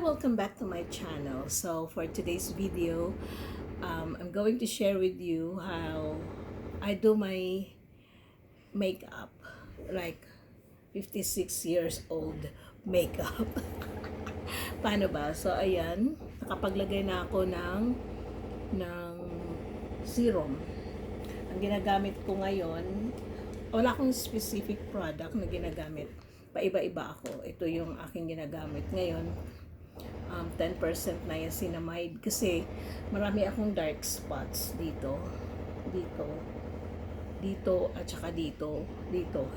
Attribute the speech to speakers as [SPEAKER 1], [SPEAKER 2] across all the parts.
[SPEAKER 1] welcome back to my channel. So for today's video, I'm going to share with you how I do my makeup, like 56 years old makeup. Paano ba? So ayan, nakapaglagay na ako ng serum. Ang ginagamit ko ngayon, wala akong specific product na ginagamit. Paiba-iba ako. Ito yung aking ginagamit ngayon. 10% niacinamide kasi marami akong dark spots dito, at saka dito.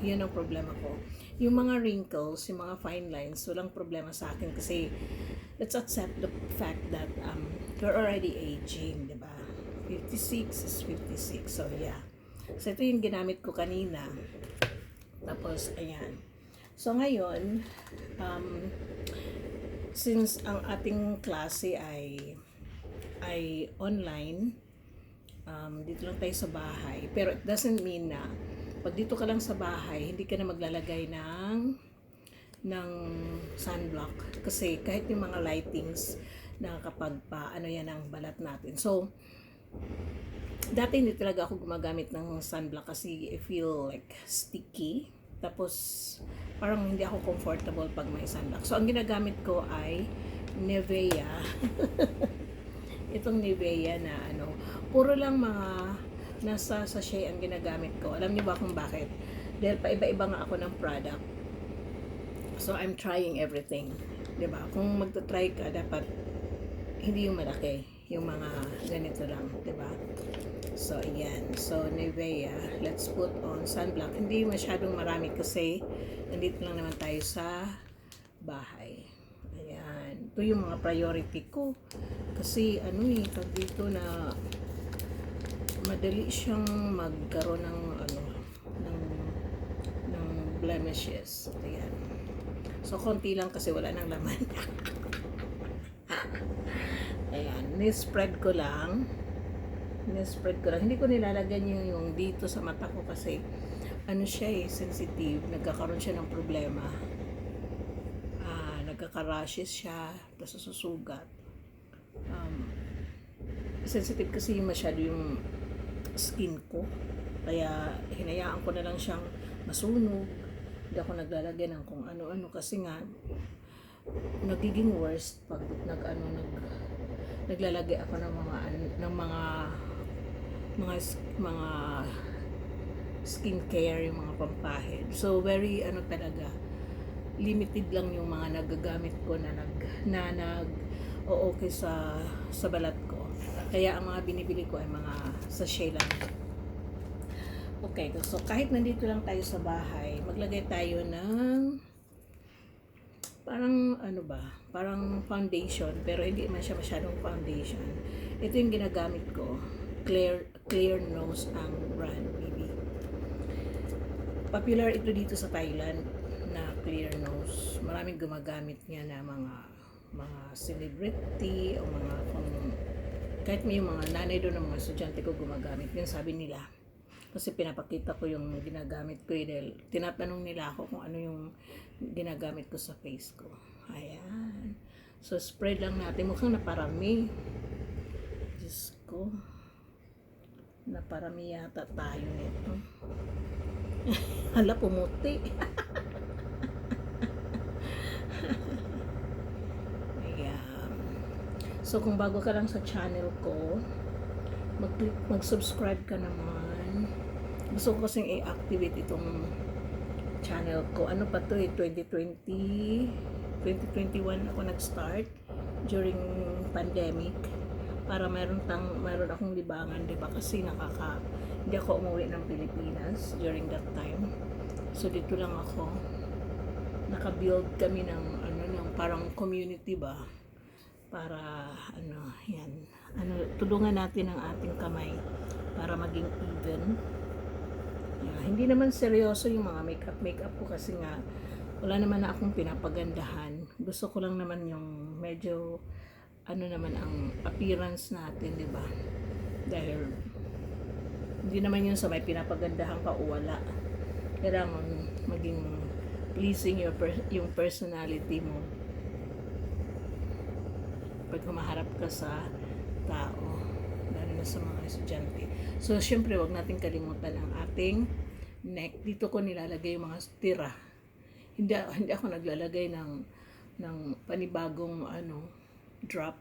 [SPEAKER 1] Yun ang problema ko. Yung mga wrinkles, yung mga fine lines, walang problema sa akin kasi let's accept the fact that you're already aging, di ba? 56 is 56. So yeah. So ito yung ginamit ko kanina. Tapos ayan. So ngayon, since ang ating klase ay online, dito lang tayo sa bahay. Pero it doesn't mean na pag dito ka lang sa bahay, hindi ka na maglalagay ng sunblock. Kasi kahit yung mga lightings, nakakapagpaano yan ang balat natin. So, dati hindi talaga ako gumagamit ng sunblock kasi I feel like sticky. Tapos, parang hindi ako comfortable pag may sunblock. So, ang ginagamit ko ay Nivea. Itong Nivea na puro lang mga nasa sachet ang ginagamit ko. Alam niyo ba kung bakit? Dahil paiba-iba nga ako ng product. So, I'm trying everything. Diba? Kung magta-try ka, dapat hindi yung malaki. Yung mga ganito lang. Diba? So, ayan. So, Nivea. Let's put on sunblock. Hindi masyadong marami kasi nandito lang naman tayo sa bahay. Ayan. Ito yung mga priority ko. Kasi, pag dito na madali siyang magkaroon ng blemishes. Ayan. So, konti lang kasi wala nang laman. Ayan. Ni-spread ko lang. Hindi ko nilalagyan yung dito sa mata ko kasi siya sensitive. Nagkakaroon siya ng problema. Nagkaka-rashes siya, tapos susugat. Sensitive kasi masyado yung skin ko. Kaya hinayaan ko na lang siyang masunog. Hindi ako naglalagay ng kung ano-ano kasi nga nagiging worst pag naglalagay ako ng mga skincare, yung mga pampahid. So very talaga limited lang yung mga nagagamit ko na okay sa balat ko. Kaya ang mga binibili ko ay mga sachet lang. Okay, so kahit nandito lang tayo sa bahay, maglagay tayo ng parang foundation, pero hindi man siya masyadong foundation. Ito yung ginagamit ko. Clear Nose ang brand, baby. Popular ito dito sa Thailand na Clear Nose. Maraming gumagamit niya na mga celebrity o kahit may mga nanay doon ng mga estudyante ko gumagamit. Yun sabi nila. Kasi pinapakita ko yung ginagamit ko dahil tinatanong nila ako kung ano yung ginagamit ko sa face ko. Ayan. So, spread lang natin. Mukhang naparami. Diyos ko. Naparami yata tayo nito. Hala, pumuti. Ayan. So, kung bago ka lang sa channel ko, mag-subscribe ka naman. Gusto ko kasing i-activate itong channel ko. Ano pa to 2021 ako nag-start during pandemic para meron akong libangan, 'di ba? Kasi hindi ako umuwi ng Pilipinas during that time. So dito lang ako. Naka-build kami ng parang community ba? Para yan. Tulungan natin ang ating kamay para maging even. Hindi naman seryoso yung mga makeup ko kasi nga wala naman na akong pinapagandahan. Gusto ko lang naman yung medyo naman ang appearance natin, di ba? Dahil hindi naman yun sa may pinapagandahan ka o wala. Kailangan maging pleasing yung personality mo. pag humaharap ka sa tao, lalo na sa mga estudyante. So, syempre, wag natin kalimutan ang ating neck. Dito ko nilalagay yung mga tira. Hindi ako naglalagay ng panibagong drop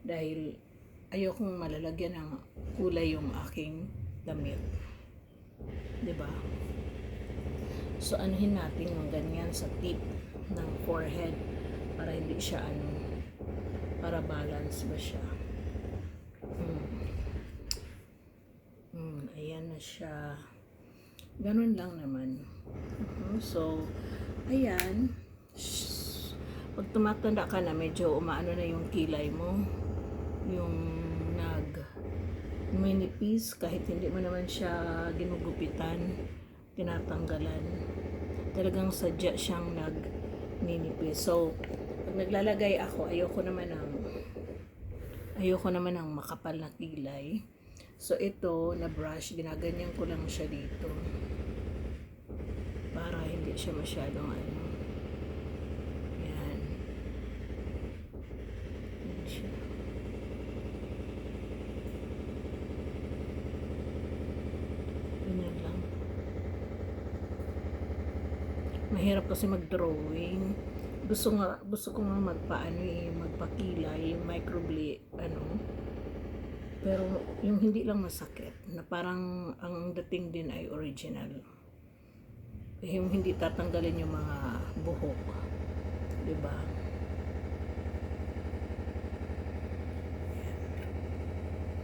[SPEAKER 1] dahil ayokong malalagyan ng kulay yung aking damit. 'Di ba? So, anuhin natin yung ganyan sa tip ng forehead para hindi siya para balance ba siya. Ayan na siya. Ganun lang naman. So, ayan. Pag tumatanda ka na, medyo umaano na yung kilay mo. Yung minipis, kahit hindi mo naman siya ginugupitan, tinatanggalan. Talagang sadya siyang nagninipis. So, pag naglalagay ako, ayoko naman ng makapal na kilay. So, ito na brush, ginaganyan ko lang siya dito. Para hindi siya masyadong Yan. Yan siya. Ganyan lang. Mahirap kasi mag-drawing. Gusto ko nga magpakilay, microblade, pero yung hindi lang masakit, na parang ang dating din ay original. Yung hindi tatanggalin yung mga buhok. Diba?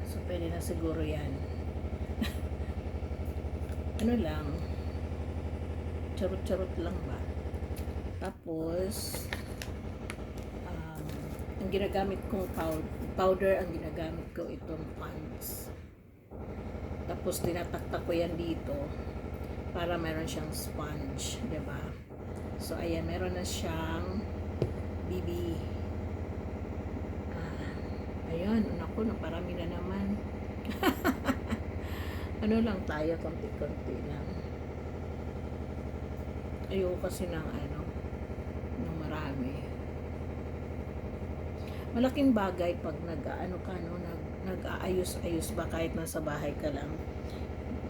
[SPEAKER 1] So, pwede na siguro yan. Lang, charot-charot lang ba? Tapos, ang ginagamit kong powder, ang ginagamit ko itong pants. Tapos, tinataktak ko yan dito para meron siyang sponge, diba? So, ayan, meron na siyang BB. Ayan, naku, naparami na naman. Lang tayo, konti-konti lang. Ayoko kasi ng marami. Malaking bagay pag nag-aayos-ayos ba kahit nasa bahay ka lang.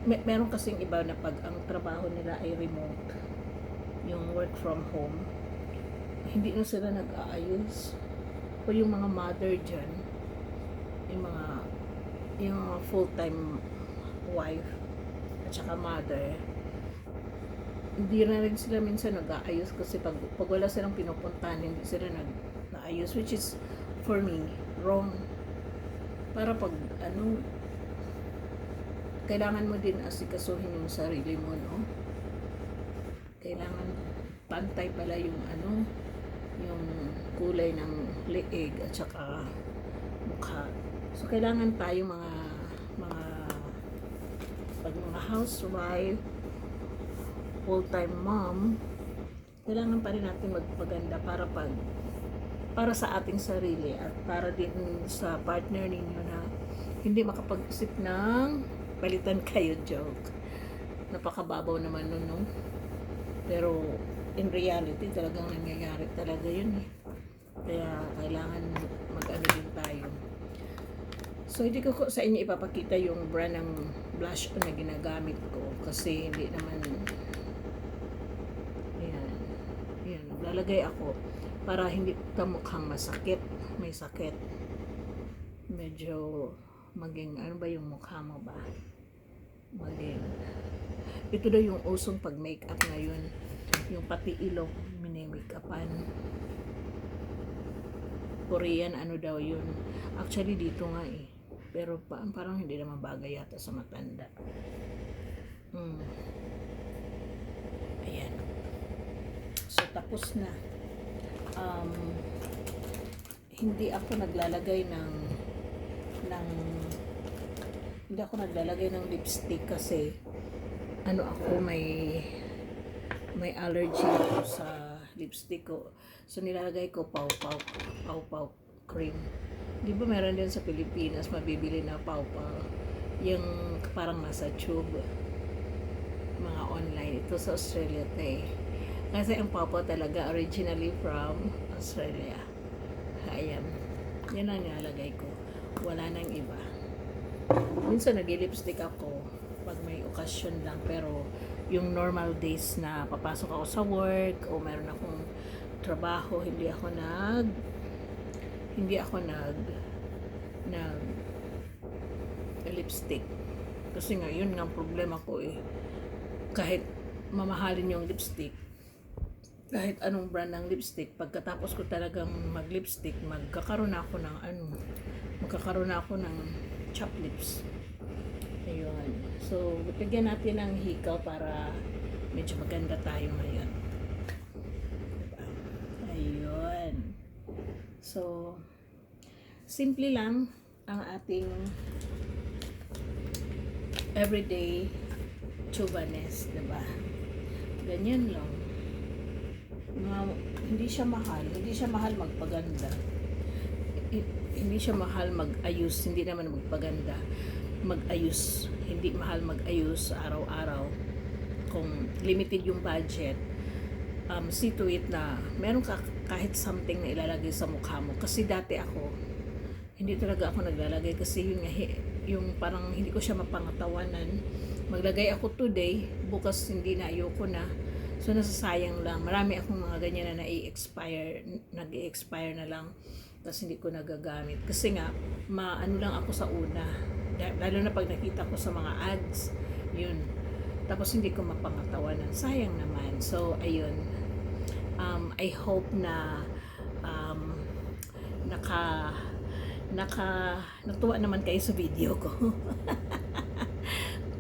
[SPEAKER 1] Meron kasing iba na pag ang trabaho nila ay remote, yung work from home, hindi na sila nag-aayos. O yung mga mother dyan, yung mga full-time wife at saka mother, hindi na rin sila minsan nag-aayos kasi pag wala silang pinupuntahan, hindi sila nag-aayos, which is for me wrong. Para pag kailangan mo din asikasuhin yung sarili mo, no? Kailangan pantay pala yung yung kulay ng leeg at saka mukha. So kailangan tayo mga housewife, full-time mom, kailangan pa rin natin magpaganda para sa ating sarili at para din sa partner ninyo na hindi makapag-isip ng palitan kayo. Joke. Napakababaw naman nun, no? Pero in reality, talagang nangyayari talaga yun eh. Kaya kailangan mag-ano din tayo. So, hindi ko sa inyo ipapakita yung brand ng blush na ginagamit ko kasi hindi naman yan, naglalagay ako para hindi mukhang masakit, may sakit, medyo maging ba yung mukha mo ba maging ito daw yung usong pag makeup ngayon, yung pati ilong mini-makeupan. Korean daw yun, actually dito nga eh, pero parang hindi naman bagay yata sa matanda. Ayan. So, tapos na. Hindi ako naglalagay ng lipstick kasi ako may allergy ako sa lipstick ko. So, nilalagay ko pau cream. Di ba meron din sa Pilipinas mabibili na pau yung parang nasa tube, mga online. Ito sa Australia kasi ang pau talaga originally from Australia. Ayan, Yan ang nilalagay ko. Wala nang iba. Minsan nag-lipstick ako pag may okasyon lang, pero yung normal days na papasok ako sa work o meron akong trabaho, hindi ako nag lipstick. Kasi nga yun nga ang problema ko eh. Kahit mamahalin yung lipstick, kahit anong brand ng lipstick, pagkatapos ko talagang mag-lipstick, magkakaroon ako ng chop lips. Ayun. So, bigyan natin ng hikaw para medyo maganda tayo ngayon. Diba? Ayun. So, simple lang ang ating everyday chubanes, diba? Ganyan lang. Hindi siya mahal magpaganda. Hindi siya mahal mag-ayos, hindi naman magpaganda. Hindi mahal mag-ayos araw-araw. Kung limited yung budget, see to it na meron ka kahit something na ilalagay sa mukha mo. Kasi dati ako, hindi talaga ako naglalagay kasi yung parang hindi ko siya mapangatawanan. Maglagay ako today, bukas hindi na, ayoko na. So nasasayang lang. Marami akong mga ganyan na nag-i-expire na lang. Tapos hindi ko nagagamit. Kasi nga, ano lang ako sa una. Lalo na pag nakita ko sa mga ads, yun. Tapos hindi ko mapangatawanan. Sayang naman. So, ayun. I hope na natuwa naman kayo sa video ko.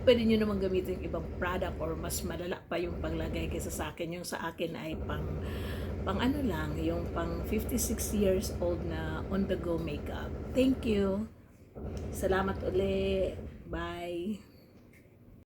[SPEAKER 1] Pwede nyo naman gamitin yung ibang product or mas malala pa yung panglagay kaysa sa akin. Yung sa akin ay pang ano lang, yung pang 56 years old na on the go makeup. Thank you. Salamat uli. Bye.